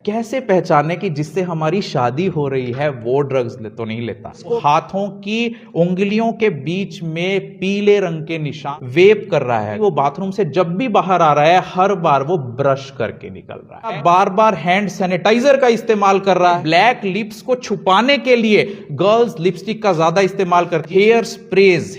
कैसे पहचाने कि जिससे हमारी शादी हो रही है वो ड्रग्स तो नहीं लेता। हाथों की उंगलियों के बीच में पीले रंग के निशान, वेप कर रहा है, वो बाथरूम से जब भी बाहर आ रहा है हर बार वो ब्रश करके निकल रहा है, बार बार हैंड सैनिटाइजर का इस्तेमाल कर रहा है, ब्लैक लिप्स को छुपाने के लिए गर्ल्स लिपस्टिक का ज्यादा इस्तेमाल करती है, hair sprays,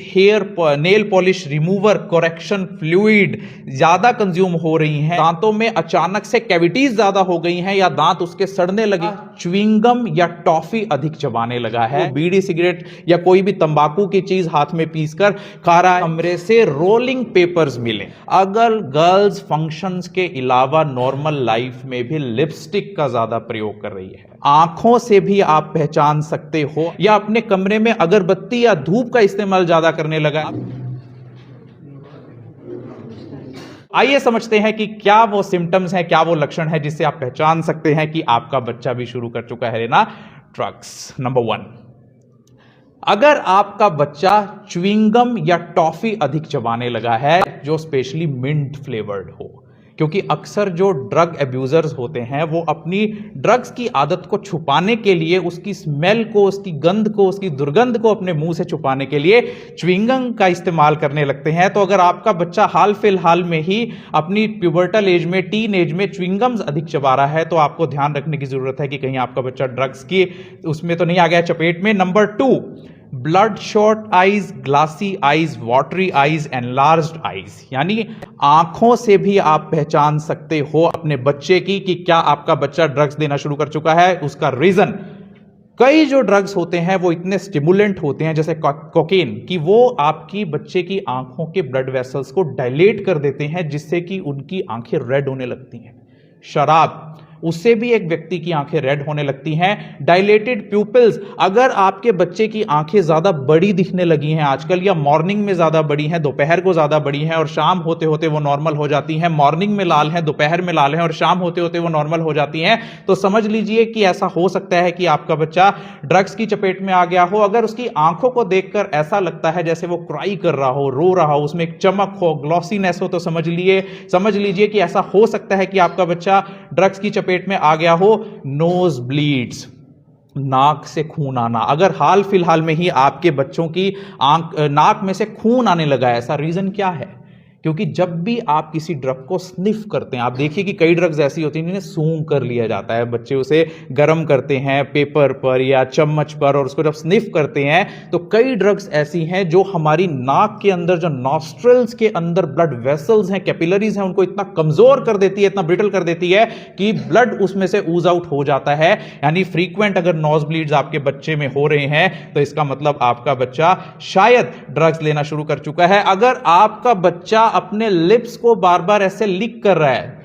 nail polish remover, correction fluid ज्यादा कंज्यूम हो रही हैं, दांतों में अचानक से कैविटीज ज्यादा हो गई हैं या दांत उसके सड़ने लगे, च्युइंगम या टॉफी अधिक चबाने लगा है, बीड़ी सिगरेट या कोई भी तंबाकू की चीज हाथ में पीसकर खा रहा है, कमरे से रोलिंग पेपर्स मिले। अगर गर्ल्स फंक्शंस के अलावा नॉर्मल लाइफ में भी लिपस्टिक का ज्यादा प्रयोग कर रही है, आंखों से भी आप पहचान सकते हो, या अपने कमरे में अगरबत्ती या धूप का इस्तेमाल ज्यादा करने लगा। आइए समझते हैं कि क्या वो सिम्टम्स हैं, क्या वो लक्षण है जिससे आप पहचान सकते हैं कि आपका बच्चा भी शुरू कर चुका है ना ड्रग्स। नंबर 1, अगर आपका बच्चा च्युइंगम या टॉफी अधिक चबाने लगा है जो स्पेशली मिंट फ्लेवर्ड हो, क्योंकि अक्सर जो ड्रग एब्यूजर्स होते हैं वो अपनी ड्रग्स की आदत को छुपाने के लिए, उसकी स्मेल को, उसकी गंध को, उसकी दुर्गंध को अपने मुंह से छुपाने के लिए च्युइंगम का इस्तेमाल करने लगते हैं। तो अगर आपका बच्चा हाल फिलहाल में ही अपनी प्यूबर्टल एज में, टीन एज में च्युइंगम्स अधिक चबा रहा है तो आपको ध्यान रखने की जरूरत है कि कहीं आपका बच्चा ड्रग्स की उसमें तो नहीं आ गया चपेट में। Number 2, bloodshot eyes, glassy eyes, watery eyes, enlarged eyes, यानी आंखों से भी आप पहचान सकते हो अपने बच्चे की कि क्या आपका बच्चा ड्रग्स देना शुरू कर चुका है। उसका रीजन, कई जो ड्रग्स होते हैं वो इतने स्टिमुलेंट होते हैं जैसे कोकेन कि वो आपकी बच्चे की आंखों के ब्लड वेसल्स को डायलेट कर देते हैं जिससे कि उनकी आंखें रेड होने लगती हैं। शराब, उससे भी एक व्यक्ति की आंखें रेड होने लगती हैं। डायलेटेड प्यूपिल्स, अगर आपके बच्चे की आंखें ज्यादा बड़ी दिखने लगी हैं आजकल, या मॉर्निंग में ज्यादा बड़ी हैं, दोपहर को ज्यादा बड़ी हैं और शाम होते होते वो नॉर्मल हो जाती हैं, मॉर्निंग में लाल हैं, दोपहर में लाल हैं और शाम होते होते वो नॉर्मल हो जाती हैं, तो समझ लीजिए कि ऐसा हो सकता है कि आपका बच्चा ड्रग्स की चपेट में आ गया हो। अगर उसकी आंखों को देखकर ऐसा लगता है जैसे वो क्राई कर रहा हो, रो रहा हो, उसमें एक चमक हो, ग्लॉसीनेस हो, तो समझ लीजिए कि ऐसा हो सकता है कि आपका बच्चा ड्रग्स की चपेट में आ गया हो। नोज ब्लीड्स, नाक से खून आना, अगर हाल फिलहाल में ही आपके बच्चों की नाक में से खून आने लगा है, ऐसा रीजन क्या है? क्योंकि जब भी आप किसी ड्रग को स्निफ करते हैं, आप देखिए कि कई ड्रग्स ऐसी होती हैं जिन्हें सूंघ कर लिया जाता है, बच्चे उसे गर्म करते हैं पेपर पर या चम्मच पर और उसको जब स्निफ करते हैं तो कई ड्रग्स ऐसी हैं जो हमारी नाक के अंदर, जो नॉस्ट्रल्स के अंदर ब्लड वेसल्स हैं, कैपिलरीज हैं, उनको इतना कमजोर कर देती है, इतना ब्रिटल कर देती है कि ब्लड उसमें से ऊज आउट हो जाता है। यानी फ्रीक्वेंट अगर नोज ब्लीड्स आपके बच्चे में हो रहे हैं तो इसका मतलब आपका बच्चा शायद ड्रग्स लेना शुरू कर चुका है। अगर आपका बच्चा अपने लिप्स को बार बार ऐसे लिक कर रहा है,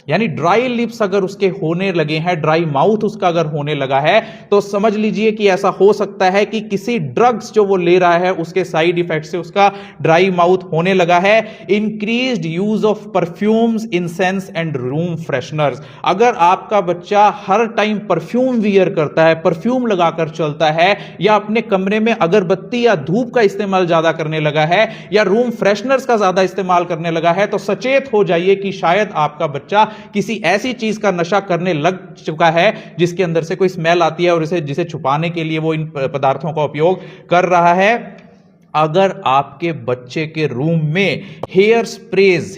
यानी ड्राई लिप्स अगर उसके होने लगे हैं, ड्राई माउथ उसका अगर होने लगा है, तो समझ लीजिए कि ऐसा हो सकता है कि किसी ड्रग्स जो वो ले रहा है उसके साइड इफेक्ट से उसका ड्राई माउथ होने लगा है। Increased use of perfumes, incense and room fresheners, अगर आपका बच्चा हर टाइम परफ्यूम वियर करता है, परफ्यूम लगाकर चलता है, या अपने कमरे में अगरबत्ती या धूप का इस्तेमाल ज्यादा करने लगा है, या रूम फ्रेशनर्स का ज्यादा इस्तेमाल करने लगा है, तो सचेत हो जाइए कि शायद आपका बच्चा किसी ऐसी चीज का नशा करने लग चुका है जिसके अंदर से कोई स्मेल आती है और जिसे छुपाने के लिए वो इन पदार्थों का उपयोग कर रहा है। अगर आपके बच्चे के रूम में hair sprays,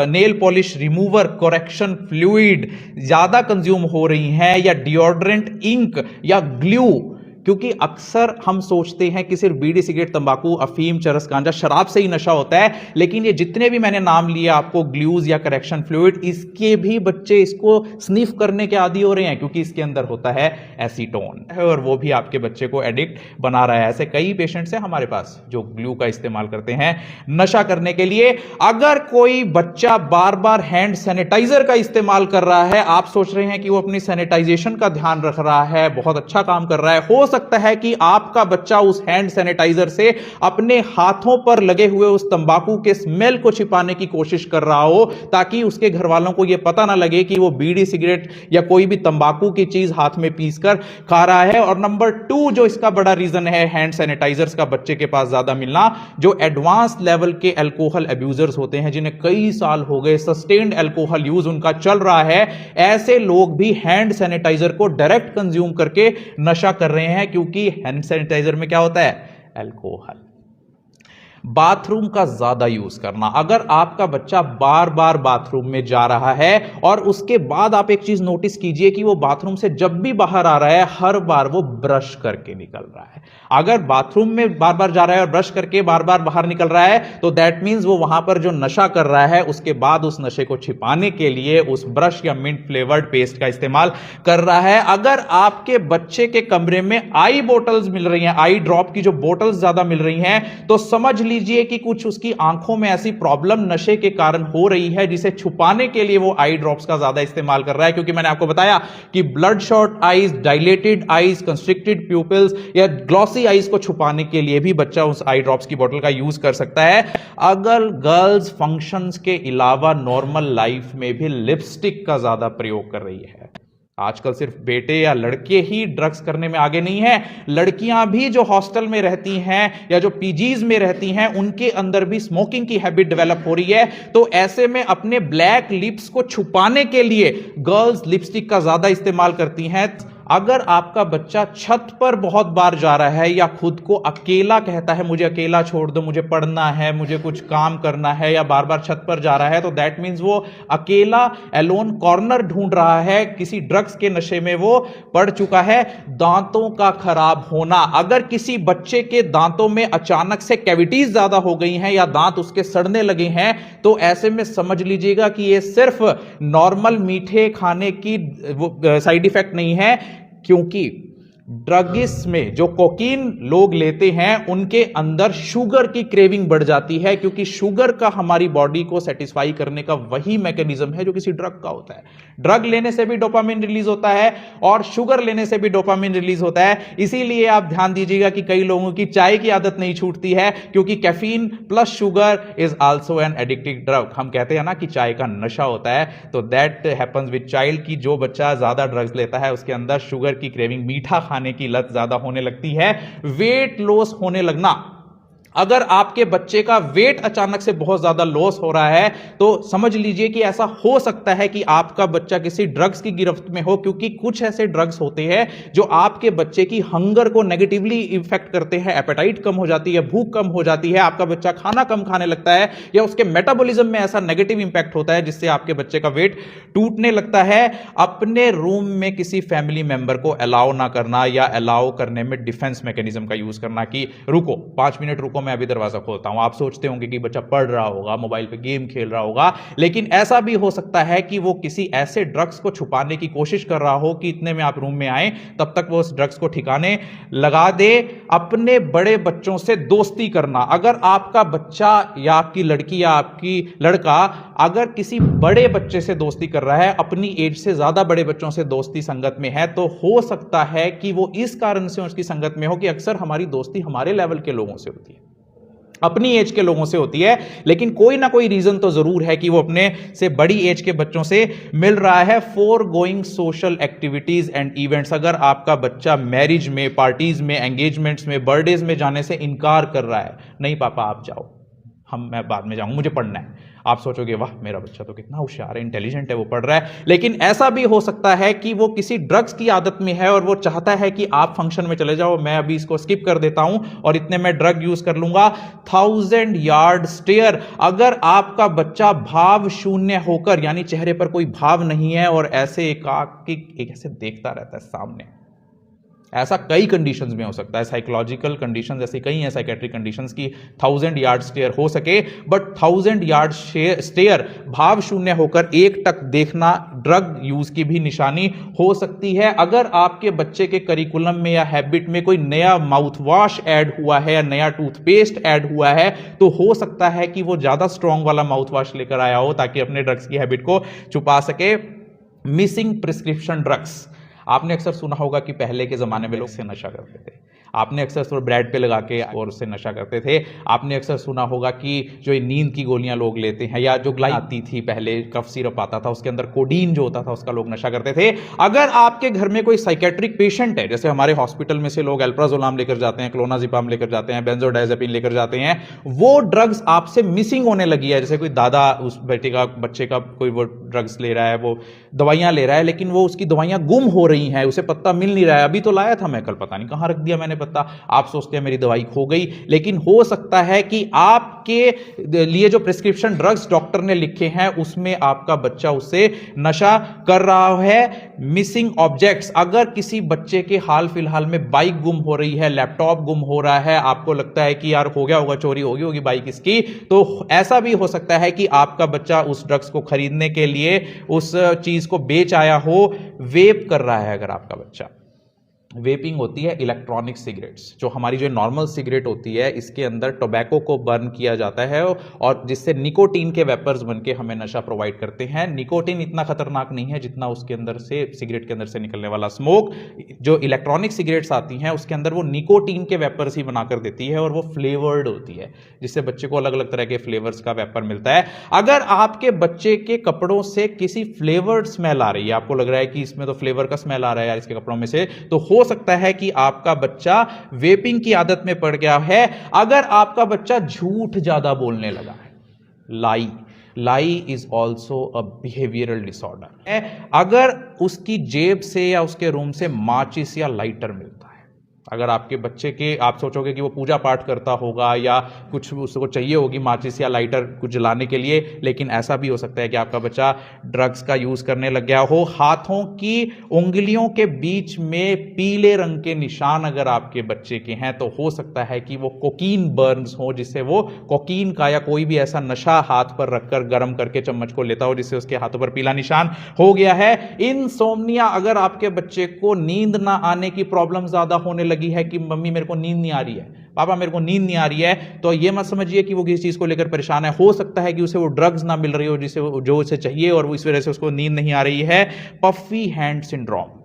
nail polish remover, correction fluid ज्यादा कंज्यूम हो रही हैं, या डिओड्रेंट, इंक या ग्लू, क्योंकि अक्सर हम सोचते हैं कि सिर्फ बीड़ी सिगरेट तंबाकू अफीम चरस गांजा शराब से ही नशा होता है, लेकिन ये जितने भी मैंने नाम लिए आपको, ग्लूज या करेक्शन फ्लूइड, इसके भी बच्चे इसको स्निफ करने के आदी हो रहे हैं क्योंकि इसके अंदर होता है एसीटोन और वो भी आपके बच्चे को एडिक्ट बना रहा है। ऐसे कई पेशेंट्स हैं हमारे पास जो ग्लू का इस्तेमाल करते हैं नशा करने के लिए। अगर कोई बच्चा बार बार हैंड सैनिटाइजर का इस्तेमाल कर रहा है, आप सोच रहे हैं कि वो अपनी सैनिटाइजेशन का ध्यान रख रहा है, बहुत अच्छा काम कर रहा है, हो सकता है कि आपका बच्चा उस हैंड सैनिटाइजर से अपने हाथों पर लगे हुए उस तंबाकू के स्मेल को छिपाने की कोशिश कर रहा हो, ताकि उसके घर वालों को यह पता ना लगे कि वो बीड़ी सिगरेट या कोई भी तंबाकू की चीज हाथ में पीसकर खा रहा है। और नंबर 2 जो इसका बड़ा रीजन है हैंड सैनिटाइजर्स का बच्चे के पास ज्यादा मिलना, जो एडवांस लेवल के अल्कोहल अब्यूजर्स होते हैं, जिन्हें कई साल हो गए सस्टेन्ड अल्कोहल यूज उनका चल रहा है, ऐसे लोग भी हैंड सैनिटाइजर को डायरेक्ट कंज्यूम करके नशा कर रहे हैं, क्योंकि हैंड सैनिटाइजर में क्या होता है? अल्कोहल। बाथरूम का ज्यादा यूज करना, अगर आपका बच्चा बार बार बाथरूम में जा रहा है और उसके बाद आप एक चीज नोटिस कीजिए कि वो बाथरूम से जब भी बाहर आ रहा है हर बार वो ब्रश करके निकल रहा है। अगर बाथरूम में बार बार जा रहा है और ब्रश करके बार बार बाहर निकल रहा है तो दैट मीन्स वो वहां पर जो नशा कर रहा है उसके बाद उस नशे को छिपाने के लिए उस ब्रश या मिंट फ्लेवर्ड पेस्ट का इस्तेमाल कर रहा है। अगर आपके बच्चे के कमरे में आई बोटल्स मिल रही हैं, आई ड्रॉप की जो बोटल्स ज्यादा मिल रही हैं, तो समझ लीजिए कि कुछ उसकी आंखों में ऐसी प्रॉब्लम नशे के कारण हो रही है जिसे छुपाने के लिए वो आई ड्रॉप्स का ज्यादा इस्तेमाल कर रहा है। क्योंकि मैंने आपको बताया कि blood shot eyes, dilated eyes, constricted pupils या ग्लॉसी आईज को छुपाने के लिए भी बच्चा उस आई ड्रॉप्स की बोतल का यूज कर सकता है। अगर गर्ल्स फंक्शंस के अलावा नॉर्मल लाइफ में भी लिपस्टिक का ज्यादा प्रयोग कर रही है, आजकल सिर्फ बेटे या लड़के ही ड्रग्स करने में आगे नहीं है, लड़कियां भी जो हॉस्टल में रहती हैं या जो पीजीज में रहती हैं उनके अंदर भी स्मोकिंग की हैबिट डेवलप हो रही है। तो ऐसे में अपने ब्लैक लिप्स को छुपाने के लिए गर्ल्स लिपस्टिक का ज्यादा इस्तेमाल करती हैं। अगर आपका बच्चा छत पर बहुत बार जा रहा है या खुद को अकेला कहता है मुझे अकेला छोड़ दो, मुझे पढ़ना है, मुझे कुछ काम करना है, या बार बार छत पर जा रहा है, तो दैट मीन्स वो अकेला एलोन कॉर्नर ढूंढ रहा है, किसी ड्रग्स के नशे में वो पड़ चुका है। दांतों का खराब होना, अगर किसी बच्चे के दांतों में अचानक से कैविटीज ज्यादा हो गई हैं या दांत उसके सड़ने लगे हैं, तो ऐसे में समझ लीजिएगा कि ये सिर्फ नॉर्मल मीठे खाने की साइड इफेक्ट नहीं है, क्योंकि ड्रग्स में जो कोकीन लोग लेते हैं उनके अंदर शुगर की क्रेविंग बढ़ जाती है, क्योंकि शुगर का हमारी बॉडी को सेटिस्फाई करने का वही मैकेनिज्म है जो किसी ड्रग का होता है। ड्रग लेने से भी डोपामिन रिलीज होता है और शुगर लेने से भी डोपामिन रिलीज होता है। इसीलिए आप ध्यान दीजिएगा कि कई लोगों की चाय की आदत नहीं छूटती है, क्योंकि caffeine plus sugar is also an addictive drug. हम कहते हैं ना कि चाय का नशा होता है, तो दैट हैपन्स विद चाइल्ड की जो बच्चा ज्यादा ड्रग्स लेता है उसके अंदर शुगर की क्रेविंग, मीठा खाने की लत ज्यादा होने लगती है। वेट लॉस होने लगना, अगर आपके बच्चे का वेट अचानक से बहुत ज्यादा लॉस हो रहा है तो समझ लीजिए कि ऐसा हो सकता है कि आपका बच्चा किसी ड्रग्स की गिरफ्त में हो, क्योंकि कुछ ऐसे ड्रग्स होते हैं जो आपके बच्चे की हंगर को नेगेटिवली इफेक्ट करते हैं। एपेटाइट कम हो जाती है, भूख कम हो जाती है, आपका बच्चा खाना कम खाने लगता है, या उसके मेटाबॉलिज्म में ऐसा नेगेटिव इंपैक्ट होता है जिससे आपके बच्चे का वेट टूटने लगता है। अपने रूम में किसी फैमिली मेंबर को अलाउ ना करना या अलाउ करने में डिफेंस मैकेनिज्म का यूज करना कि रुको 5 मिनट रुको, मैं अभी दरवाजा खोलता हूं। आप सोचते होंगे कि बच्चा पढ़ रहा होगा, मोबाइल पे गेम खेल रहा होगा, लेकिन ऐसा भी हो सकता है कि वो किसी ऐसे ड्रग्स को छुपाने की कोशिश कर रहा हो कि इतने में आप रूम में आए तब तक वो उस ड्रग्स को ठिकाने लगा दे। अपने बड़े बच्चों से दोस्ती करना, अगर आपका बच्चा या आपकी लड़की या आपकी लड़का अगर किसी बड़े बच्चे से दोस्ती कर रहा है, अपनी एज से ज्यादा बड़े बच्चों से दोस्ती संगत में है, तो हो सकता है कि वो इस कारण से उसकी संगत में हो कि अक्सर हमारी दोस्ती हमारे लेवल के लोगों से होती है, अपनी एज के लोगों से होती है, लेकिन कोई ना कोई रीजन तो जरूर है कि वो अपने से बड़ी एज के बच्चों से मिल रहा है। Foregoing social activities and events, अगर आपका बच्चा मैरिज में, पार्टीज में, एंगेजमेंट्स में, बर्थडेज में जाने से इनकार कर रहा है, नहीं पापा आप जाओ, मैं बाद में जाऊंगा, मुझे पढ़ना है, आप सोचोगे वाह मेरा बच्चा तो कितना होशियार है, इंटेलिजेंट है, वो पढ़ रहा है। लेकिन ऐसा भी हो सकता है कि वो किसी ड्रग्स की आदत में है और वो चाहता है कि आप फंक्शन में चले जाओ, मैं अभी इसको स्किप कर देता हूं और इतने में ड्रग यूज कर लूंगा। 1000 यार्ड स्टेयर, अगर आपका बच्चा भाव शून्य होकर, यानी चेहरे पर कोई भाव नहीं है और ऐसे एक ऐसे देखता रहता है सामने, ऐसा कई कंडीशंस में हो सकता है, साइकोलॉजिकल कंडीशंस ऐसी कई हैं, साइकेट्रिक कंडीशंस की 1000 यार्ड स्टेयर हो सके, बट 1000 यार्ड स्टेयर भाव शून्य होकर एक टक देखना ड्रग यूज की भी निशानी हो सकती है। अगर आपके बच्चे के करिकुलम में या हैबिट में कोई नया माउथ वॉश ऐड हुआ है या नया टूथपेस्ट ऐड हुआ है, तो हो सकता है कि वो ज्यादा स्ट्रॉन्ग वाला माउथ वॉश लेकर आया हो ताकि अपने ड्रग्स की हैबिट को छुपा सके। मिसिंग प्रिस्क्रिप्शन ड्रग्स, आपने अक्सर सुना होगा कि पहले के ज़माने में लोग से नशा करते थे, आपने अक्सर ब्रेड पे लगा के और उससे नशा करते थे। आपने अक्सर सुना होगा कि जो नींद की गोलियां लोग लेते हैं, या जो ग्लाइड आती थी पहले, कफ सिरप आता था, उसके अंदर कोडीन जो होता था उसका लोग नशा करते थे। अगर आपके घर में कोई साइकेट्रिक पेशेंट है, जैसे हमारे हॉस्पिटल में से लोग अल्प्राजोलाम लेकर जाते हैं, क्लोनाजिपाम लेकर जाते हैं, बेंजोडाइजेपिन लेकर जाते हैं, वो ड्रग्स आपसे मिसिंग होने लगी है। जैसे कोई दादा उस बच्चे का कोई वो ड्रग्स ले रहा है, वो दवाइयां ले रहा है, लेकिन वो उसकी दवाइयां गुम हो रही हैं, उसे पत्ता मिल नहीं रहा है। अभी तो लाया था मैं, कल पता नहीं कहां रख दिया मैंने पत्ता। आप सोचते हैं मेरी दवाई खो गई, लेकिन हो सकता है कि आपके लिए जो प्रिस्क्रिप्शन ड्रग्स डॉक्टर ने लिखे हैं उसमें आपका बच्चा उससे नशा कर रहा है। मिसिंग ऑब्जेक्ट्स, अगर किसी बच्चे के हाल फिलहाल में बाइक गुम हो रही है, लैपटॉप गुम हो रहा है, आपको लगता है कि यार हो गया होगा, चोरी हो गई होगी बाइक इसकी, तो ऐसा भी हो सकता है कि आपका बच्चा उस ड्रग्स को खरीदने के लिए उस चीज को बेच आया हो। वेप कर रहा है अगर आपका बच्चा, वेपिंग होती है इलेक्ट्रॉनिक सिगरेट्स, जो हमारी जो नॉर्मल सिगरेट होती है इसके अंदर टोबैको को बर्न किया जाता है और जिससे निकोटीन के वेपर्स बनके हमें नशा प्रोवाइड करते हैं। निकोटीन इतना खतरनाक नहीं है जितना उसके अंदर से, सिगरेट के अंदर से निकलने वाला स्मोक। जो इलेक्ट्रॉनिक सिगरेट्स आती हैं उसके अंदर वो निकोटीन के वेपर्स ही बनाकर देती है और वो फ्लेवर्ड होती है, जिससे बच्चे को अलग अलग तरह के फ्लेवर्स का वेपर मिलता है। अगर आपके बच्चे के कपड़ों से किसी फ्लेवर्ड स्मेल आ रही है, आपको लग रहा है कि इसमें तो फ्लेवर का स्मेल आ रहा है यार इसके कपड़ों में से, तो हो सकता है कि आपका बच्चा वेपिंग की आदत में पड़ गया है। अगर आपका बच्चा झूठ ज्यादा बोलने लगा है, लाई is also a behavioural disorder. अगर उसकी जेब से या उसके रूम से माचिस या लाइटर मिलता है, अगर आपके बच्चे के, आप सोचोगे कि वो पूजा पाठ करता होगा या कुछ उसको चाहिए होगी माचिस या लाइटर कुछ जलाने के लिए, लेकिन ऐसा भी हो सकता है कि आपका बच्चा ड्रग्स का यूज करने लग गया हो। हाथों की उंगलियों के बीच में पीले रंग के निशान अगर आपके बच्चे के हैं तो हो सकता है कि वो कोकीन बर्न्स हो, जिससे वो कोकीन का या कोई भी ऐसा नशा हाथ पर रखकर गर्म करके चम्मच को लेता हो जिससे उसके हाथों पर पीला निशान हो गया है। इनसोम्निया, अगर आपके बच्चे को नींद ना आने की प्रॉब्लम ज्यादा होने लगी है कि मम्मी मेरे को नींद नहीं आ रही है, पापा मेरे को नींद नहीं आ रही है, तो ये मत समझिए कि वो किसी चीज को लेकर परेशान है। हो सकता है कि उसे वो ड्रग्स ना मिल रही हो जिसे जो उसे चाहिए और वो इस वजह से उसको नींद नहीं आ रही है। पफी हैंड सिंड्रोम,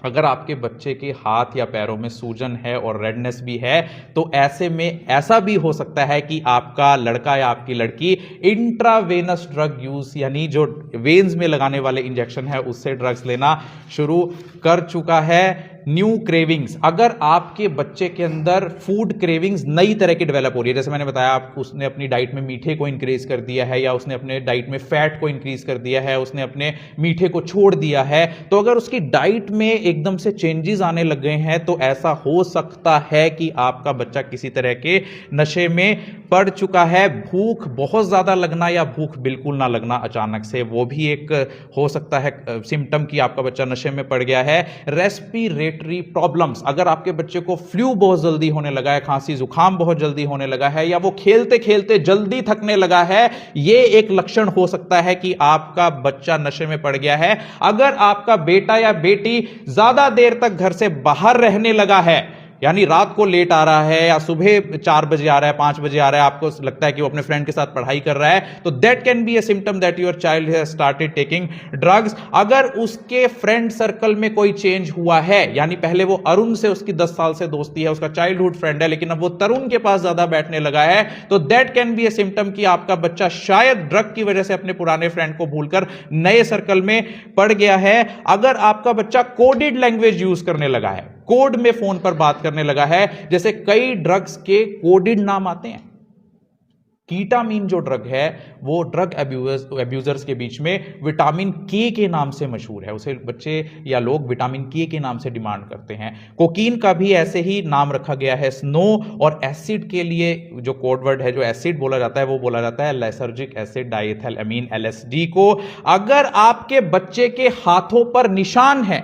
अगर आपके बच्चे के हाथ या पैरों में सूजन है और रेडनेस भी है तो ऐसे में ऐसा भी हो सकता है कि आपका लड़का या आपकी लड़की इंट्रावेनस ड्रग यूज, यानी जो वेन्स में लगाने वाले इंजेक्शन है उससे ड्रग्स लेना शुरू कर चुका है। न्यू क्रेविंग्स, अगर आपके बच्चे के अंदर फूड क्रेविंग्स नई तरह की डेवलप हो रही है, जैसे मैंने बताया आप, उसने अपनी डाइट में मीठे को इंक्रीज कर दिया है या उसने अपने डाइट में फैट को इंक्रीज कर दिया है, उसने अपने मीठे को छोड़ दिया है, तो अगर उसकी डाइट में एकदम से चेंजेस आने लग गए हैं तो ऐसा हो सकता है कि आपका बच्चा किसी तरह के नशे में पड़ चुका है। भूख बहुत ज्यादा लगना या भूख बिल्कुल ना लगना अचानक से, वो भी एक हो सकता है सिम्टम कि आपका बच्चा नशे में पड़ गया है। रेस्पिरेटरी प्रॉब्लम्स, अगर आपके बच्चे को फ्लू बहुत जल्दी होने लगा है, खांसी जुकाम बहुत जल्दी होने लगा है, या वो खेलते खेलते जल्दी थकने लगा है, ये एक लक्षण हो सकता है कि आपका बच्चा नशे में पड़ गया है। अगर आपका बेटा या बेटी ज्यादा देर तक घर से बाहर रहने लगा है, यानी रात को लेट आ रहा है या सुबह 4 बजे आ रहा है, 5 बजे आ रहा है, आपको लगता है कि वो अपने फ्रेंड के साथ पढ़ाई कर रहा है, तो that can B a symptom that your child has started taking drugs. अगर उसके फ्रेंड सर्कल में कोई चेंज हुआ है, यानी पहले वो अरुण से उसकी 10 साल से दोस्ती है, उसका चाइल्डहुड फ्रेंड है, लेकिन अब वो तरुण के पास ज्यादा बैठने लगा है, तो that can B a symptom कि आपका बच्चा शायद ड्रग की वजह से अपने पुराने फ्रेंड को भूलकर नए सर्कल में पड़ गया है। अगर आपका बच्चा कोडेड लैंग्वेज यूज करने लगा है, कोड में फोन पर बात करने लगा है, जैसे कई ड्रग्स के कोडेड नाम आते हैं। कीटामीन जो ड्रग है वो ड्रग अब्यूजर्स के बीच में विटामिन के के नाम से मशहूर है, उसे बच्चे या लोग विटामिन के नाम से डिमांड करते हैं। कोकीन का भी ऐसे ही नाम रखा गया है, स्नो। और एसिड के लिए जो कोड वर्ड है, जो एसिड बोला जाता है, वो बोला जाता है लाइसर्जिक एसिड डाइएथिलामीन LSD को। अगर आपके बच्चे के हाथों पर निशान है,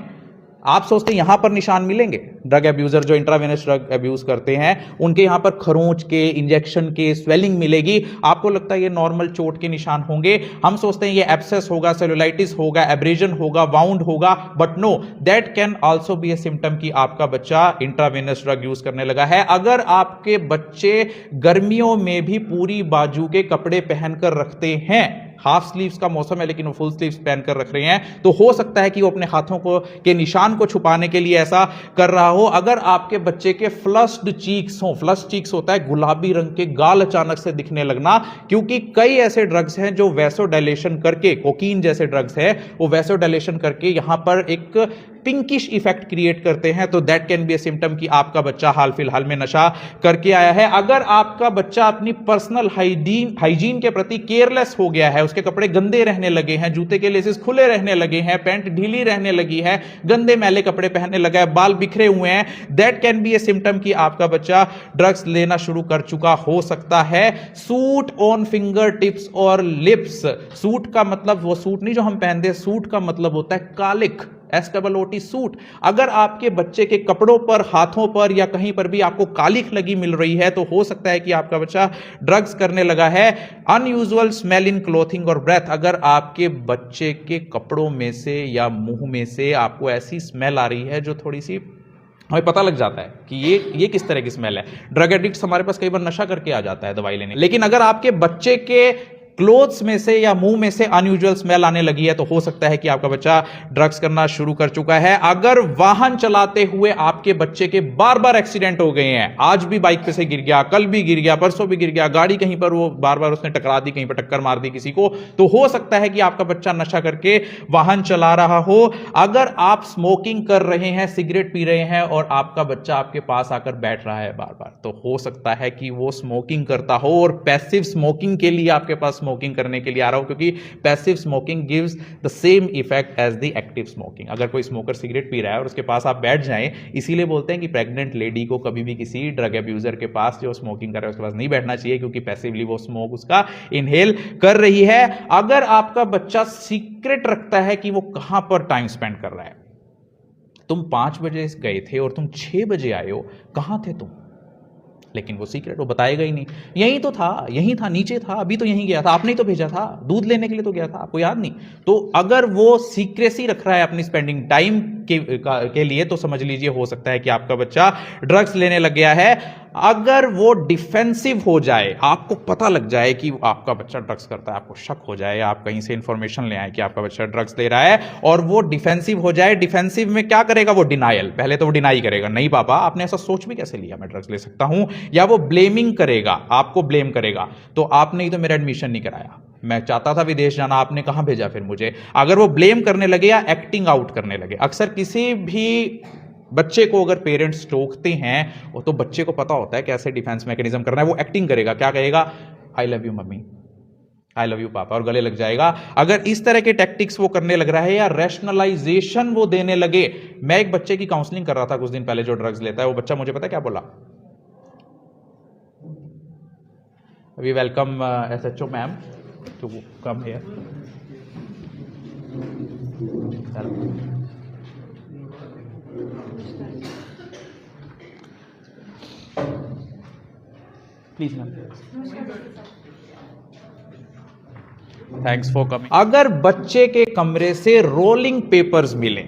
आप सोचते हैं यहां पर निशान मिलेंगे, ड्रग अब्यूजर जो इंट्रावेनस ड्रग अब्यूज करते हैं उनके यहां पर खरोंच के, इंजेक्शन के, स्वेलिंग मिलेगी, आपको लगता है ये नॉर्मल चोट के निशान होंगे, हम सोचते हैं ये एब्सेस होगा, सेलुलाइटिस होगा, एब्रेजन होगा, वाउंड होगा, but no, that can also be a symptom कि आपका बच्चा इंट्रावेनस ड्रग यूज करने लगा है। अगर आपके बच्चे गर्मियों में भी पूरी बाजू के कपड़े पहनकर रखते हैं हाफ स्लीव्स का मौसम है लेकिन वो फुल स्लीव्स पहन कर रख रहे हैं, तो हो सकता है कि वो अपने हाथों को के निशान को छुपाने के लिए ऐसा कर रहा हो। अगर आपके बच्चे के फ्लश्ड चीक्स हो, फ्लश चीक्स होता है गुलाबी रंग के गाल अचानक से दिखने लगना, क्योंकि कई ऐसे ड्रग्स हैं जो वैसोडाइलेशन करके, कोकीन जैसे ड्रग्स है वो वैसोडाइलेशन करके यहां पर एक पिंकिश इफेक्ट क्रिएट करते हैं, तो that can B a symptom कि आपका बच्चा हाल फिलहाल में नशा करके आया है। अगर आपका बच्चा अपनी पर्सनल हाइजीन के प्रति केयरलेस हो गया है, उसके कपड़े गंदे रहने लगे हैं, जूते के लेसेस खुले रहने लगे हैं, पैंट ढीली रहने लगी है, गंदे मैले कपड़े पहनने लगा है, बाल बिखरे हुए हैं, that can B a symptom कि आपका बच्चा ड्रग्स लेना शुरू कर चुका हो सकता है। सूट ऑन फिंगर टिप्स और लिप्स, सूट का मतलब वो सूट नहीं जो हम पहनते हैं, सूट का मतलब होता है कालिक, SOOT सूट। अगर आपके बच्चे के कपड़ों पर, हाथों पर या कहीं पर भी आपको कालिख लगी मिल रही है, तो हो सकता है कि आपका बच्चा ड्रग्स करने लगा है। अनयूजुअल स्मेल इन क्लोथिंग और ब्रेथ, अगर आपके बच्चे के कपड़ों में से या मुंह में से आपको ऐसी स्मेल आ रही है जो थोड़ी सी हमें पता लग जाता है कि ये किस तरह की स्मेल है। ड्रग एडिक्ट हमारे पास कई बार नशा करके आ जाता है दवाई लेने, लेकिन अगर आपके बच्चे के क्लोथ्स में से या मुंह में से अनयूजुअल स्मेल आने लगी है, तो हो सकता है कि आपका बच्चा ड्रग्स करना शुरू कर चुका है। अगर वाहन चलाते हुए आपके बच्चे के बार बार एक्सीडेंट हो गए हैं, आज भी बाइक पे से गिर गया, कल भी गिर गया, परसों भी गिर गया, गाड़ी कहीं पर वो बार बार उसने टकरा दी, कहीं पर टक्कर मार दी किसी को, तो हो सकता है कि आपका बच्चा नशा करके वाहन चला रहा हो। अगर आप स्मोकिंग कर रहे हैं, सिगरेट पी रहे हैं और आपका बच्चा आपके पास आकर बैठ रहा है बार बार, तो हो सकता है कि वो स्मोकिंग करता हो और पैसिव स्मोकिंग के लिए आपके पास स्मोकिंग करने के लिए आ रहा हो, क्योंकि passive smoking gives the same effect as the active smoking. अगर कोई स्मोकर सिगरेट पी रहा है और उसके पास आप बैठ जाएं, इसीलिए बोलते हैं कि प्रेग्नेंट लेडी को कभी भी किसी ड्रग अब्यूजर के पास जो स्मोकिंग कर रहा है उसके पास नहीं बैठना चाहिए, क्योंकि पैसिवली वो स्मोक उसका इनहेल कर रही है। अगर आपका बच्चा सीक्रेट रखता है कि वो कहां पर टाइम स्पेंड कर रहा है, तुम 5 बजे गए थे और तुम 6 बजे आए हो, कहां थे तुम? लेकिन वो सीक्रेट वो बताएगा ही नहीं, यहीं तो था, यहीं था, नीचे था, अभी तो यहीं गया था, आपने ही तो भेजा था, दूध लेने के लिए तो गया था, आपको याद नहीं? तो अगर वो सीक्रेसी रख रहा है अपनी स्पेंडिंग टाइम के लिए, तो समझ लीजिए हो सकता है कि आपका बच्चा ड्रग्स लेने लग गया है। अगर वो डिफेंसिव हो जाए, आपको पता लग जाए कि आपका बच्चा ड्रग्स करता है, आपको शक हो जाए, आप कहीं से इंफॉर्मेशन ले आए कि आपका बच्चा ड्रग्स ले रहा है और वो डिफेंसिव हो जाए, डिफेंसिव में क्या करेगा वो? डिनायल। पहले तो वो डिनाई करेगा, नहीं पापा आपने ऐसा सोच भी कैसे लिया, मैं ड्रग्स ले सकता हूं। या वो ब्लेमिंग करेगा, आपको ब्लेम करेगा, तो आपने ही तो मेरा एडमिशन नहीं कराया, मैं चाहता था विदेश जाना, आपने कहां भेजा फिर मुझे। अगर वो ब्लेम करने लगे या एक्टिंग आउट करने लगे, अक्सर किसी भी बच्चे को अगर पेरेंट्स टोकते हैं वो तो बच्चे को पता होता है कैसे डिफेंस मैकेनिज्म करना है, वो एक्टिंग करेगा, क्या कहेगा? I love you mummy, I love you पापा, और गले लग जाएगा। अगर इस तरह के टैक्टिक्स वो करने लग रहा है या रैशनलाइजेशन वो देने लगे। मैं एक बच्चे की काउंसलिंग कर रहा था कुछ दिन पहले जो ड्रग्स लेता है, वो बच्चा मुझे पता क्या बोला? We welcome SHO ma'am to come here. Please ma'am, thanks for coming. अगर बच्चे के कमरे से रोलिंग पेपर्स मिले,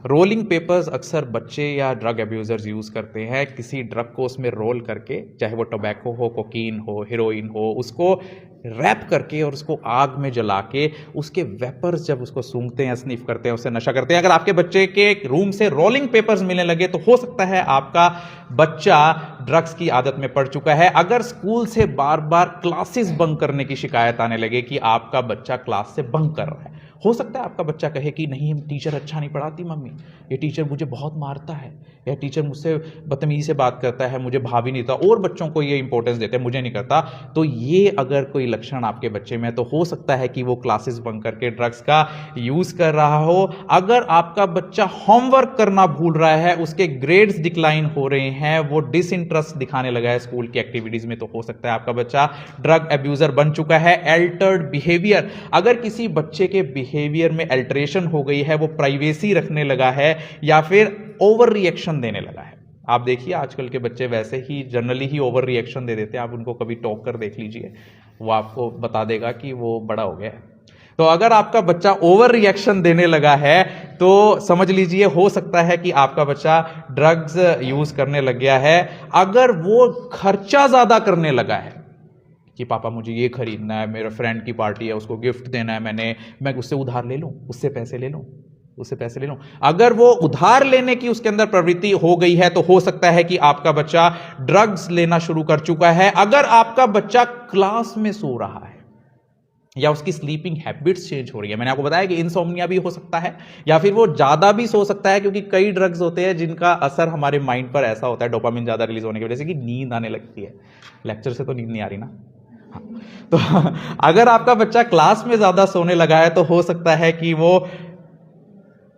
रोलिंग पेपर्स अक्सर बच्चे या ड्रग अब्यूजर्स यूज करते हैं, किसी ड्रग को उसमें रोल करके, चाहे वो टोबैको हो, कोकीन हो, हेरोइन हो, उसको रैप करके और उसको आग में जला के उसके वेपर्स जब उसको सूंघते हैं, स्निफ करते हैं, उससे नशा करते हैं। अगर आपके बच्चे के रूम से रोलिंग पेपर्स मिलने लगे तो हो सकता है आपका बच्चा ड्रग्स की आदत में पड़ चुका है। अगर स्कूल से बार बार क्लासेस बंक करने की शिकायत आने लगे कि आपका बच्चा क्लास से बंक कर रहा है, हो सकता है आपका बच्चा कहे कि नहीं टीचर अच्छा नहीं पढ़ाती मम्मी, ये टीचर मुझे बहुत मारता है, यह टीचर मुझसे बदतमीजी से बात करता है, मुझे भाव ही नहीं था, और बच्चों को ये इंपॉर्टेंस देते हैं, मुझे नहीं करता। तो ये अगर कोई लक्षण आपके बच्चे में, तो हो सकता है कि वो क्लासेस बंक करके ड्रग्स का यूज कर रहा हो। अगर आपका बच्चा होमवर्क करना भूल रहा है, उसके ग्रेड्स डिक्लाइन हो रहे हैं, वो डिसइंटरेस्ट दिखाने लगा है स्कूल की एक्टिविटीज में, तो हो सकता है आपका बच्चा ड्रग अब्यूजर बन चुका है। एल्टर्ड बिहेवियर, अगर किसी बच्चे के बिहेवियर में अल्टरेशन हो गई है, वो प्राइवेसी रखने लगा है या फिर ओवर रिएक्शन देने लगा है। आप देखिए आजकल के बच्चे वैसे ही जनरली ही ओवर रिएक्शन दे देते हैं, आप उनको कभी टॉक कर देख लीजिए, वो आपको बता देगा कि वो बड़ा हो गया है। तो अगर आपका बच्चा ओवर रिएक्शन देने लगा है तो समझ लीजिए हो सकता है कि आपका बच्चा ड्रग्स यूज करने लग गया है। अगर वो खर्चा ज्यादा करने लगा है, कि पापा मुझे ये खरीदना है, मेरे फ्रेंड की पार्टी है, उसको गिफ्ट देना है, मैं उससे उधार ले लूँ, उससे पैसे ले लूँ, उससे पैसे ले लूँ। अगर वो उधार लेने की उसके अंदर प्रवृत्ति हो गई है तो हो सकता है कि आपका बच्चा ड्रग्स लेना शुरू कर चुका है। अगर आपका बच्चा क्लास में सो रहा है या उसकी स्लीपिंग हैबिट्स चेंज हो रही है, मैंने आपको बताया कि इंसोम्निया भी हो सकता है, या फिर वो ज्यादा भी सो सकता है, क्योंकि कई ड्रग्स होते हैं जिनका असर हमारे माइंड पर ऐसा होता है, डोपामिन ज्यादा रिलीज होने की वजह से, कि नींद आने लगती है। लेक्चर से तो नींद नहीं आ रही ना। हाँ। तो अगर आपका बच्चा क्लास में ज्यादा सोने लगा है तो हो सकता है कि वो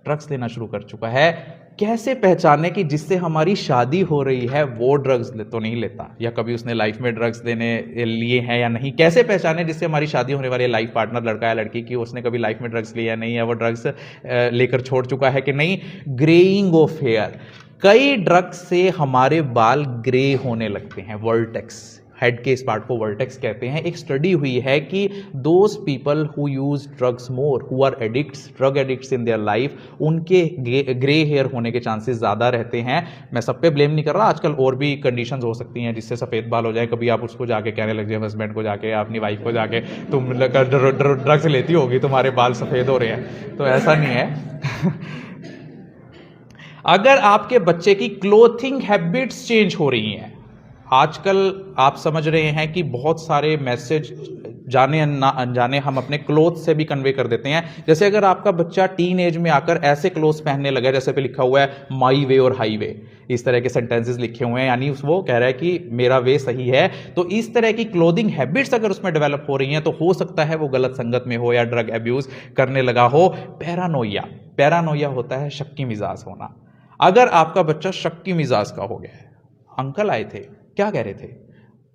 ड्रग्स लेना शुरू कर चुका है। कैसे पहचाने कि जिससे हमारी शादी हो रही है वो ड्रग्स तो नहीं लेता, या कभी उसने लाइफ में ड्रग्स लेने लिए हैं या नहीं? कैसे पहचाने जिससे हमारी शादी होने वाली लाइफ पार्टनर, लड़का या लड़की, की उसने कभी लाइफ में ड्रग्स लिया नहीं है, वो ड्रग्स लेकर छोड़ चुका है कि नहीं? Greying of hair. कई ड्रग्स से हमारे बाल ग्रे होने लगते हैं। वर्टेक्स, हेड के इस पार्ट को वर्टेक्स कहते हैं। एक स्टडी हुई है कि those people who use drugs more, who are addicts, drug addicts in their life, उनके ग्रे हेयर होने के चांसेस ज़्यादा रहते हैं। मैं सब पे ब्लेम नहीं कर रहा, आजकल और भी कंडीशंस हो सकती हैं जिससे सफ़ेद बाल हो जाए। कभी आप उसको जाके कहने लग जाए, हस्बैंड को जाके, अपनी वाइफ को जाके, तुम ड्रग्स लेती होगी, तुम्हारे बाल सफ़ेद हो रहे हैं, तो ऐसा नहीं है। अगर आपके बच्चे की क्लोथिंग हैबिट्स चेंज हो रही हैं, आजकल आप समझ रहे हैं कि बहुत सारे मैसेज जाने अनजाने हम अपने क्लोथ से भी कन्वे कर देते हैं। जैसे अगर आपका बच्चा टीन एज में आकर ऐसे क्लोथ्स पहनने लगा, जैसे पे लिखा हुआ है माई वे और हाई वे, इस तरह के सेंटेंसेस लिखे हुए हैं, यानी वो कह रहा है कि मेरा वे सही है। तो इस तरह की क्लोथिंग हैबिट्स अगर उसमें डेवलप हो रही हैं तो हो सकता है वो गलत संगत में हो या ड्रग एब्यूज करने लगा हो। पैरानोइया, पैरानोइया होता है शक्की मिजाज होना। अगर आपका बच्चा शक्की मिजाज का हो गया है, अंकल आए थे, क्या कह रहे थे?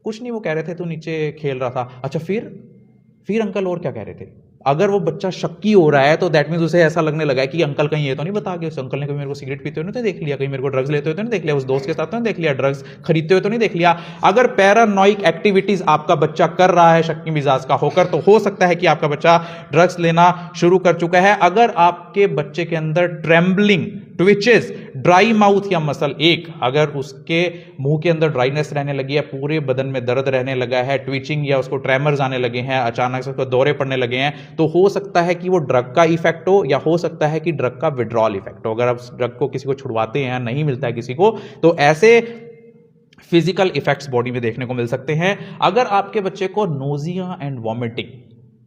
कुछ नहीं, वो कह रहे थे तू नीचे खेल रहा था। अच्छा, फिर अंकल और क्या कह रहे थे? अगर वो बच्चा शक्की हो रहा है तो दैट मीन्स उसे ऐसा लगने लगा है कि अंकल कहीं ये तो नहीं बता गए, उस अंकल ने कहीं मेरे को सिगरेट पीते हुए तो देख लिया, कहीं मेरे को ड्रग्स लेते हुए तो नहीं देख लिया, उस दोस्त के साथ तो नहीं देख लिया, ड्रग्स खरीदते हुए तो नहीं देख लिया। अगर पैरानोइक एक्टिविटीज आपका बच्चा कर रहा है शक्की मिजाज का होकर, तो हो सकता है कि आपका बच्चा ड्रग्स लेना शुरू कर चुका है। अगर आपके बच्चे के अंदर ट्रेम्बलिंग, ट्विचेस, ड्राई माउथ या मसल एक, अगर उसके मुंह के अंदर ड्राइनेस रहने लगी है, पूरे बदन में दर्द रहने लगा है, ट्विचिंग या उसको ट्रेमर्स आने लगे हैं, अचानक से उसको दौरे पड़ने लगे हैं, तो हो सकता है कि वो ड्रग का इफेक्ट हो, या हो सकता है कि ड्रग का विड्रॉल इफेक्ट हो। अगर आप ड्रग को किसी को छुड़वाते हैं, नहीं मिलता है किसी को, तो ऐसे फिजिकल इफेक्ट्स बॉडी में देखने को मिल सकते हैं। अगर आपके बच्चे को नोजिया एंड वॉमिटिंग,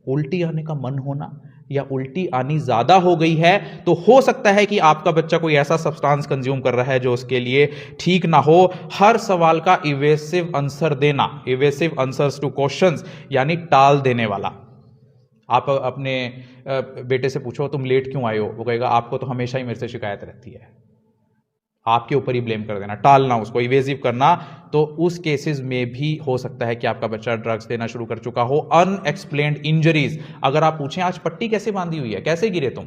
उल्टी आने का मन होना या उल्टी आनी ज्यादा हो गई है, तो हो सकता है कि आपका बच्चा कोई ऐसा सब्सटेंस कंज्यूम कर रहा है जो उसके लिए ठीक ना हो। हर सवाल का इवेसिव आंसर देना, इवेसिव आंसर्स टू क्वेश्चंस, यानी टाल देने वाला। आप अपने बेटे से पूछो तुम लेट क्यों आए हो, वो कहेगा आपको तो हमेशा ही मेरे से शिकायत रहती है। आपके ऊपर ही ब्लेम कर देना, टालना, उसको इवेसिव करना। तो उस केसेस में भी हो सकता है कि आपका बच्चा ड्रग्स लेना शुरू कर चुका हो। अनएक्सप्लेन्ड इंजरीज, अगर आप पूछें आज पट्टी कैसे बांधी हुई है, कैसे गिरे तुम,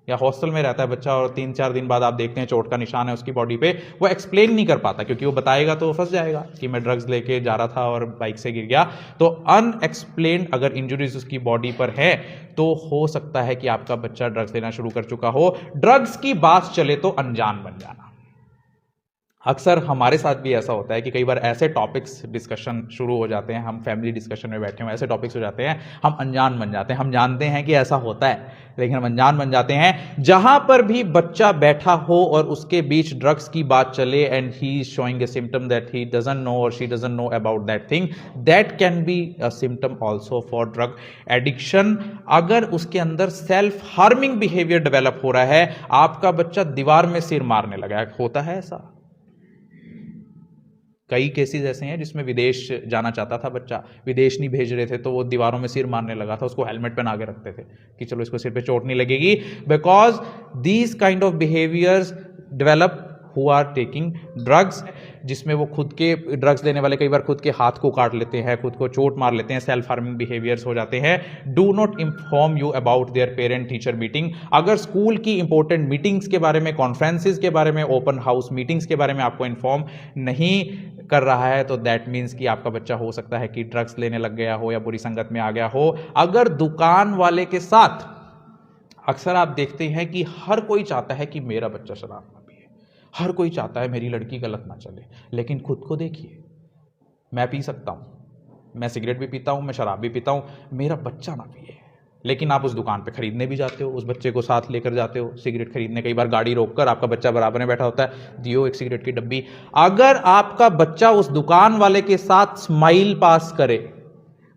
या हॉस्टल में रहता है बच्चा और 3-4 दिन बाद आप देखते हैं चोट का निशान है उसकी बॉडी पे, वो एक्सप्लेन नहीं कर पाता, क्योंकि वो बताएगा तो फंस जाएगा कि मैं ड्रग्स लेके जा रहा था और बाइक से गिर गया। तो अनएक्सप्लेन्ड अगर इंजरीज उसकी बॉडी पर है तो हो सकता है कि आपका बच्चा ड्रग्स लेना शुरू कर चुका हो। ड्रग्स की बात चले तो अनजान बन जाना, अक्सर हमारे साथ भी ऐसा होता है कि कई बार ऐसे टॉपिक्स डिस्कशन शुरू हो जाते हैं, हम फैमिली डिस्कशन में बैठे हुए ऐसे टॉपिक्स हो जाते हैं, हम अनजान बन जाते हैं। हम जानते हैं कि ऐसा होता है, लेकिन हम अनजान बन जाते हैं। जहां पर भी बच्चा बैठा हो और उसके बीच ड्रग्स की बात चले and he is showing a symptom that he doesn't know और she doesn't know about that thing, that can be a symptom also for drug addiction. अगर उसके अंदर सेल्फ हार्मिंग बिहेवियर डेवलप हो रहा है, आपका बच्चा दीवार में सिर मारने लगा है, होता है ऐसा। कई केसेस ऐसे हैं जिसमें विदेश जाना चाहता था बच्चा, विदेश नहीं भेज रहे थे तो वो दीवारों में सिर मारने लगा था, उसको हेलमेट पहना के रखते थे कि चलो इसको सिर पे चोट नहीं लगेगी, because these kind of behaviours develop who are taking drugs, जिसमें वो खुद के ड्रग्स लेने वाले कई बार खुद के हाथ को काट लेते हैं, खुद को चोट मार लेते हैं, सेल्फ हार्मिंग बिहेवियर्स हो जाते हैं। Do not inform you about their parent teacher meeting. अगर स्कूल की इंपॉर्टेंट मीटिंग्स के बारे में, कॉन्फ्रेंसेस के बारे में, ओपन हाउस मीटिंग्स के बारे में आपको इन्फॉर्म नहीं कर रहा है तो दैट मीन्स कि आपका बच्चा हो सकता है कि ड्रग्स लेने लग गया हो या बुरी संगत में आ गया हो। अगर दुकान वाले के साथ, अक्सर आप देखते हैं कि हर कोई चाहता है कि मेरा बच्चा शराब ना पिए, हर कोई चाहता है मेरी लड़की गलत ना चले, लेकिन खुद को देखिए, मैं पी सकता हूं, मैं सिगरेट भी पीता हूँ, मैं शराब भी पीता हूँ, मेरा बच्चा ना पिए। लेकिन आप उस दुकान पे खरीदने भी जाते हो, उस बच्चे को साथ लेकर जाते हो सिगरेट खरीदने, कई बार गाड़ी रोककर आपका बच्चा बराबर में बैठा होता है, दियो एक सिगरेट की डब्बी। अगर आपका बच्चा उस दुकान वाले के साथ स्माइल पास करे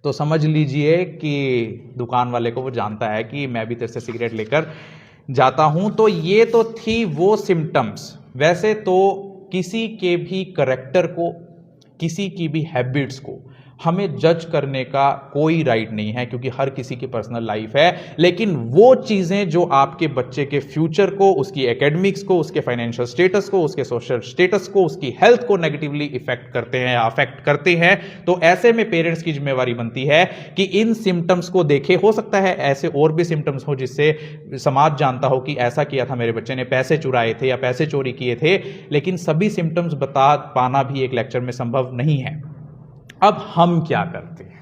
तो समझ लीजिए कि दुकान वाले को वो जानता है कि मैं भी तेरे से सिगरेट लेकर जाता हूं। तो ये तो थी वो सिम्टम्स। वैसे तो किसी के भी करेक्टर को, किसी की भी हैबिट्स को हमें जज करने का कोई राइट नहीं है, क्योंकि हर किसी की पर्सनल लाइफ है। लेकिन वो चीजें जो आपके बच्चे के फ्यूचर को, उसकी एकेडमिक्स को, उसके फाइनेंशियल स्टेटस को, उसके सोशल स्टेटस को, उसकी हेल्थ को नेगेटिवली इफेक्ट करते हैं या अफेक्ट करते हैं, तो ऐसे में पेरेंट्स की जिम्मेवारी बनती है कि इन सिम्टम्स को देखे। हो सकता है ऐसे और भी सिम्टम्स हो जिससे समाज जानता हो कि ऐसा किया था मेरे बच्चे ने, पैसे चुराए थे या पैसे चोरी किए थे, लेकिन सभी सिम्टम्स बता पाना भी एक लेक्चर में संभव नहीं है। अब हम क्या करते हैं?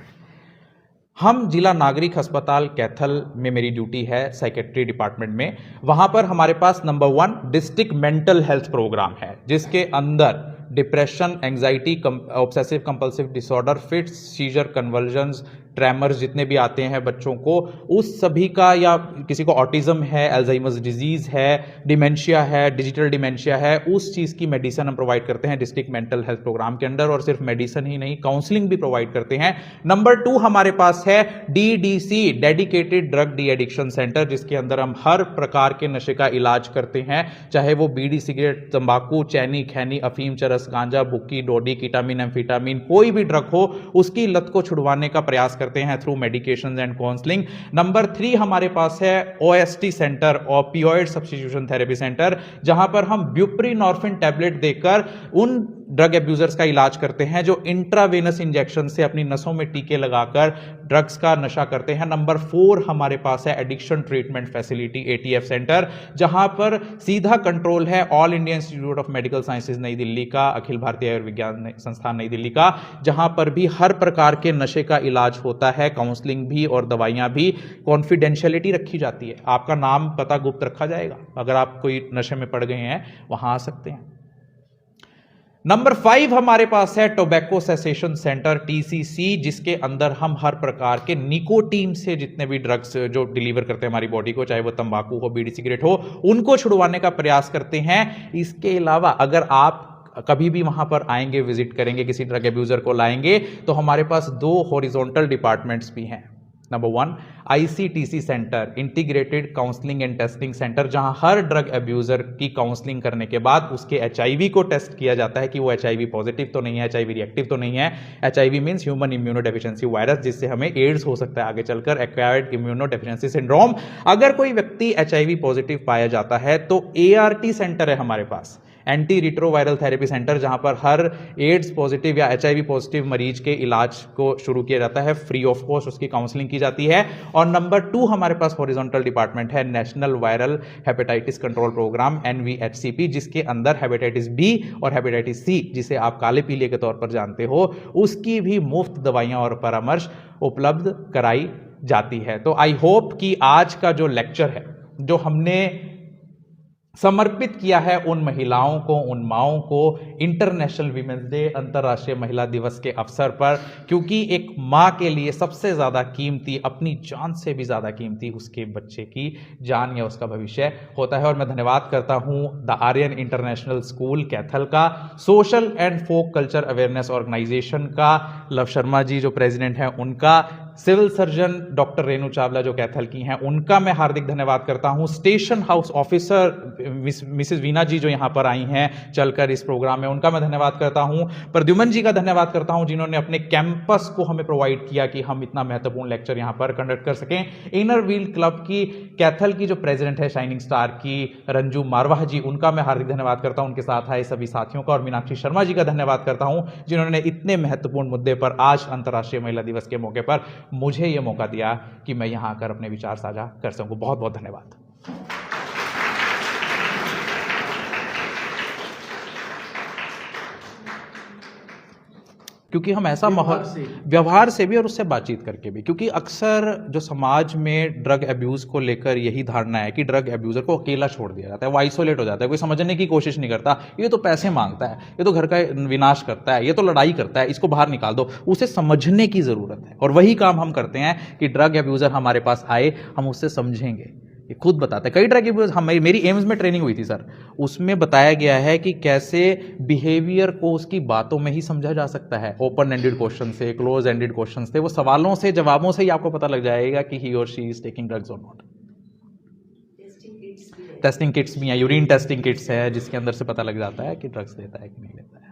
हम जिला नागरिक अस्पताल कैथल में, मेरी ड्यूटी है साइकेट्री डिपार्टमेंट में, वहां पर हमारे पास number 1 district mental health programme है, जिसके अंदर depression, anxiety, obsessive compulsive disorder, fits, seizure, conversions, tremors जितने भी आते हैं बच्चों को, उस सभी का, या किसी को ऑटिज्म है, अल्जाइमर्स डिजीज है, डिमेंशिया है, डिजिटल डिमेंशिया है, उस चीज़ की मेडिसिन हम प्रोवाइड करते हैं डिस्ट्रिक्ट मेंटल हेल्थ प्रोग्राम के अंदर। और सिर्फ मेडिसिन ही नहीं, काउंसलिंग भी प्रोवाइड करते हैं। नंबर 2 हमारे पास है DDC, dedicated drug de addiction centre, जिसके अंदर हम हर प्रकार के नशे का इलाज करते हैं, चाहे वो बीड़ी, सिगरेट, तंबाकू, चैनी, खैनी, अफीम, चरस, गांजा, भुक्की, डोडी, कीटामिन, एम्फीटामिन, कोई भी ड्रग हो उसकी लत को छुड़वाने का प्रयास करते हैं through medication and counselling. Number 3 हमारे पास है OST centre, ऑपियोइड substitution therapy centre, जहां पर हम ब्यूप्रीनॉर्फिन टैबलेट देकर उन ड्रग एब्यूजर्स का इलाज करते हैं जो इंट्रावेनस इंजेक्शन से अपनी नसों में टीके लगाकर ड्रग्स का नशा करते हैं। नंबर 4 हमारे पास है addiction treatment facility ATF centre, जहां पर सीधा कंट्रोल है all India institute of medical sciences नई दिल्ली का, अखिल भारतीय आयुर्विज्ञान संस्थान नई दिल्ली का, जहां पर भी हर प्रकार के नशे का इलाज होता है, काउंसलिंग भी और दवाइयां भी। कॉन्फिडेंशियलिटी रखी जाती है, आपका नाम पता गुप्त रखा जाएगा, अगर आप कोई नशे में पड़ गए हैं वहां आ सकते हैं। नंबर 5 हमारे पास है टोबैको सेसेशन सेंटर TCC, जिसके अंदर हम हर प्रकार के निकोटीन से जितने भी ड्रग्स जो डिलीवर करते हैं हमारी बॉडी को, चाहे वो तंबाकू हो, बीड़ी, सिगरेट हो, उनको छुड़वाने का प्रयास करते हैं। इसके अलावा अगर आप कभी भी वहां पर आएंगे, विजिट करेंगे, किसी ड्रग एब्यूजर को लाएंगे, तो हमारे पास 2 हॉरिजॉन्टल डिपार्टमेंट्स भी हैं। Number 1 ICTC centre, integrated counselling and testing centre, जहां हर ड्रग एब्यूजर की काउंसलिंग करने के बाद उसके HIV को टेस्ट किया जाता है कि वो HIV पॉजिटिव तो नहीं है, HIV रिएक्टिव तो नहीं है। HIV means human immunodeficiency virus, जिससे हमें एड्स हो सकता है आगे चलकर, एक्वायर्ड इम्यूनोडेफिशिएंसी सिंड्रोम। अगर कोई व्यक्ति HIV पॉजिटिव पाया जाता है तो ART सेंटर है हमारे पास, एंटी रिट्रोवायरल थेरेपी सेंटर, जहां पर हर एड्स पॉजिटिव या HIV पॉजिटिव मरीज के इलाज को शुरू किया जाता है, फ्री ऑफ कॉस्ट उसकी काउंसलिंग की जाती है। और नंबर 2 हमारे पास हॉरिजॉन्टल डिपार्टमेंट है national viral hepatitis control programme NVHCP, जिसके अंदर हेपेटाइटिस B और हेपेटाइटिस C, जिसे आप काले पीले के तौर पर जानते हो, उसकी भी मुफ्त दवाइयां और परामर्श उपलब्ध कराई जाती है। तो आई होप कि आज का जो लेक्चर है, जो हमने समर्पित किया है उन महिलाओं को, उन माओं को, इंटरनेशनल वीमेंस डे, अंतर्राष्ट्रीय महिला दिवस के अवसर पर, क्योंकि एक माँ के लिए सबसे ज़्यादा कीमती, अपनी जान से भी ज़्यादा कीमती उसके बच्चे की जान या उसका भविष्य होता है। और मैं धन्यवाद करता हूँ the Aryan international school Kaithal का, social and folk culture awareness organisation का लव शर्मा जी जो प्रेसिडेंट हैं उनका, civil surgeon doctor Renu Chawla जो कैथल की हैं उनका मैं हार्दिक धन्यवाद करता हूं, station house officer Mrs Veena ji जो यहां पर आई हैं चलकर इस प्रोग्राम में, उनका मैं धन्यवाद करता हूं, प्रद्युमन जी का धन्यवाद करता हूं जिन्होंने अपने कैंपस को हमें प्रोवाइड किया कि हम इतना महत्वपूर्ण लेक्चर यहां पर कंडक्ट कर सकें। इनर व्हील क्लब की कैथल की जो प्रेसिडेंट है शाइनिंग स्टार की रंजू मारवाह जी, उनका मैं हार्दिक धन्यवाद करता हूं, उनके साथ आए सभी साथियों का, और मीनाक्षी शर्मा जी का धन्यवाद करता हूं जिन्होंने इतने महत्वपूर्ण मुद्दे पर आज अंतर्राष्ट्रीय महिला दिवस के मौके पर मुझे यह मौका दिया कि मैं यहां आकर अपने विचार साझा कर सकूं। बहुत बहुत धन्यवाद। क्योंकि हम ऐसा माहौल, व्यवहार से भी और उससे बातचीत करके भी, क्योंकि अक्सर जो समाज में ड्रग अब्यूज़ को लेकर यही धारणा है कि ड्रग अब्यूज़र को अकेला छोड़ दिया जाता है, वो आइसोलेट हो जाता है, कोई समझने की कोशिश नहीं करता, ये तो पैसे मांगता है, ये तो घर का विनाश करता है, ये तो लड़ाई करता है, इसको बाहर निकाल दो। उसे समझने की ज़रूरत है और वही काम हम करते हैं कि ड्रग अब्यूज़र हमारे पास आए, हम उससे समझेंगे। ये खुद बताते हैं, कई ड्रग अब्यूज़र, हम मेरी एम्स में ट्रेनिंग हुई थी सर, उसमें बताया गया है कि कैसे बिहेवियर को उसकी बातों में ही समझा जा सकता है। ओपन एंडेड क्वेश्चन से, क्लोज एंडेड क्वेश्चन से, वो सवालों से, जवाबों से ही आपको पता लग जाएगा कि ही और शी इज टेकिंग ड्रग्स और नॉट। टेस्टिंग किट्स भी हैं, यूरिन टेस्टिंग किट्स है जिसके अंदर से पता लग जाता है कि ड्रग्स लेता है कि नहीं लेता है।